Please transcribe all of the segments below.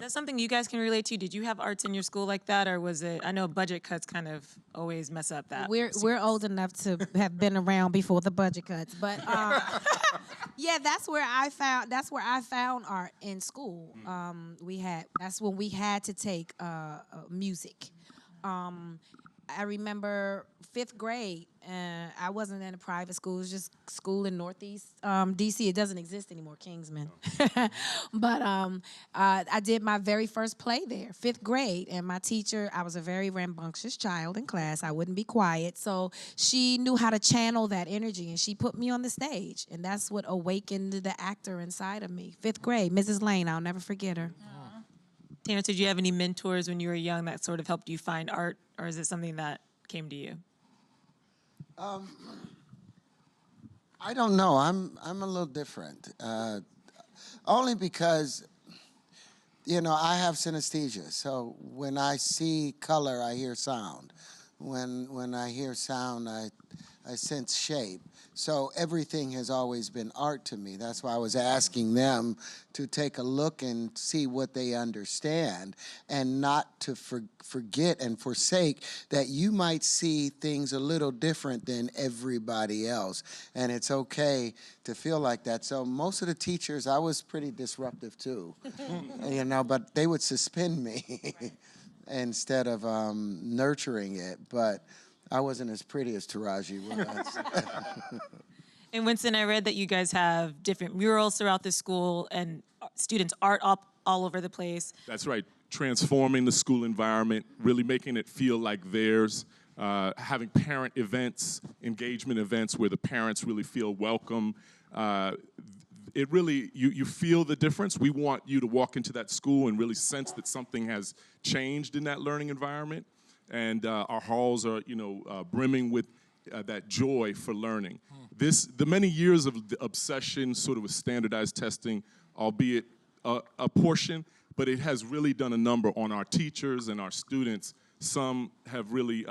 Is that something you guys can relate to? Did you have arts in your school like that, or was it? I know budget cuts kind of always mess up that. We're old enough to have been around before the budget cuts, but yeah, that's where I found art in school. That's when we had to take music. I remember 5th grade. I wasn't in a private school. It was just school in Northeast D.C. It doesn't exist anymore, Kingsman. But I did my very first play there, 5th grade. And my teacher, I was a very rambunctious child in class. I wouldn't be quiet. So she knew how to channel that energy, and she put me on the stage. And that's what awakened the actor inside of me. 5th grade, Mrs. Lane, I'll never forget her. Terrence, did you have any mentors when you were young that sort of helped you find art, or is it something that came to you? I don't know. I'm a little different. Only because, you know, I have synesthesia. So when I see color, I hear sound. When I hear sound, I sense shape. So everything has always been art to me. That's why I was asking them to take a look and see what they understand, and not to forget and forsake that you might see things a little different than everybody else. And it's okay to feel like that. So most of the teachers, I was pretty disruptive too, you know, but they would suspend me instead of nurturing it. But I wasn't as pretty as Taraji was. And Winston, I read that you guys have different murals throughout the school and students' art all over the place. That's right. Transforming the school environment, really making it feel like theirs, having parent events, engagement events where the parents really feel welcome. It really, you feel the difference. We want you to walk into that school and really sense that something has changed in that learning environment. And our halls are, you know, brimming with that joy for learning. The many years of obsession sort of with standardized testing, albeit a portion, but it has really done a number on our teachers and our students. Some have really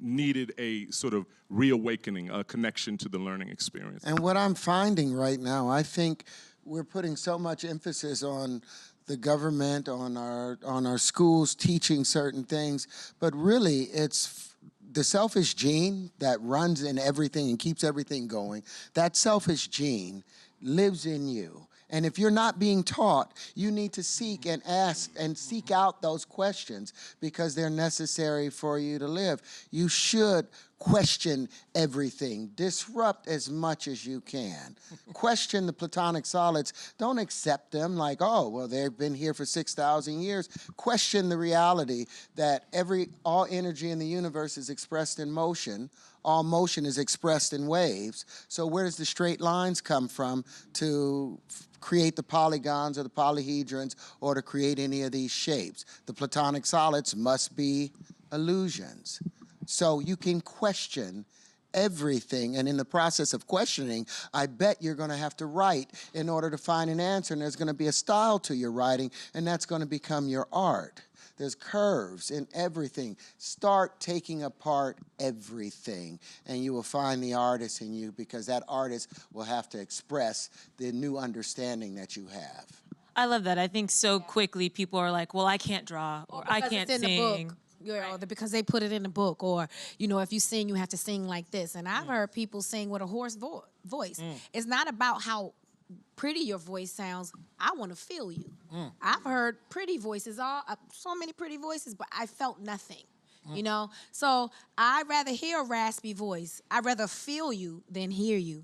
needed a sort of reawakening, a connection to the learning experience. And what I'm finding right now, I think we're putting so much emphasis on the government, on our schools teaching certain things, but really it's the selfish gene that runs in everything and keeps everything going. That selfish gene lives in you. And if you're not being taught, you need to seek and ask and seek out those questions because they're necessary for you to live. You should question everything. Disrupt as much as you can. Question the Platonic solids. Don't accept them like, oh, well, they've been here for 6,000 years. Question the reality that all energy in the universe is expressed in motion. All motion is expressed in waves. So where does the straight lines come from to create the polygons or the polyhedrons or to create any of these shapes? The Platonic solids must be illusions. So you can question everything, and in the process of questioning, I bet you're going to have to write in order to find an answer, and there's going to be a style to your writing, and that's going to become your art. There's curves in everything. Start taking apart everything, and you will find the artist in you, because that artist will have to express the new understanding that you have. I love that. I think so quickly people are like, well, I can't draw, or I can't sing. You know, because they put it in the book, or, you know, if you sing, you have to sing like this. And I've heard people sing with a hoarse voice. It's not about how pretty your voice sounds. I want to feel you. I've heard pretty voices, so many pretty voices, but I felt nothing, you know? So I'd rather hear a raspy voice. I'd rather feel you than hear you.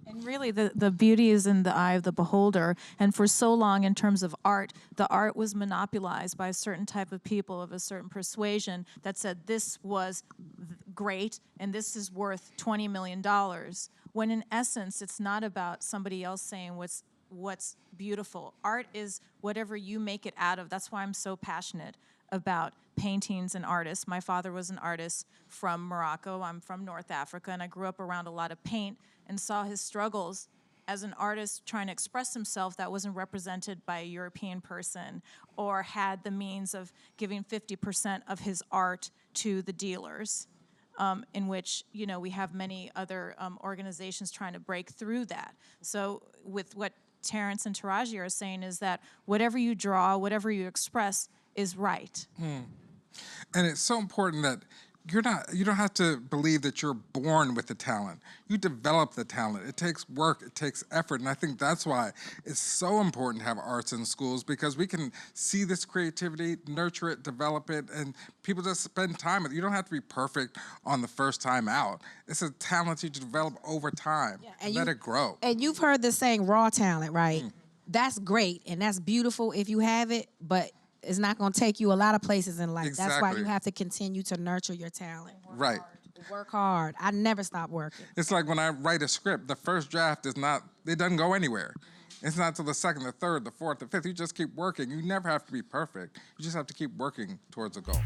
And really, the beauty is in the eye of the beholder. And for so long, in terms of art, the art was monopolized by a certain type of people of a certain persuasion that said this was great and this is worth $20 million. When in essence, it's not about somebody else saying what's beautiful. Art is whatever you make it out of. That's why I'm so passionate about paintings and artists. My father was an artist from Morocco. I'm from North Africa, and I grew up around a lot of paint and saw his struggles as an artist trying to express himself that wasn't represented by a European person, or had the means of giving 50% of his art to the dealers, in which, you know, we have many other organizations trying to break through that. So with what Terrence and Taraji are saying is that whatever you draw, whatever you express is right. And it's so important that you don't have to believe that you're born with the talent. You develop the talent. It takes work, it takes effort, and I think that's why it's so important to have arts in schools, because we can see this creativity, nurture it, develop it, and people just spend time with it. You don't have to be perfect on the first time out. It's a talent you develop over time. And let it grow. And you've heard the saying raw talent, right? That's great and that's beautiful if you have it, but it's not going to take you a lot of places in life. That's why Exactly. you have to continue to nurture your talent. Right. Work hard. I never stop working. It's like when I write a script, the first draft it doesn't go anywhere. It's not until the second, the third, the fourth, the fifth. You just keep working. You never have to be perfect. You just have to keep working towards a goal.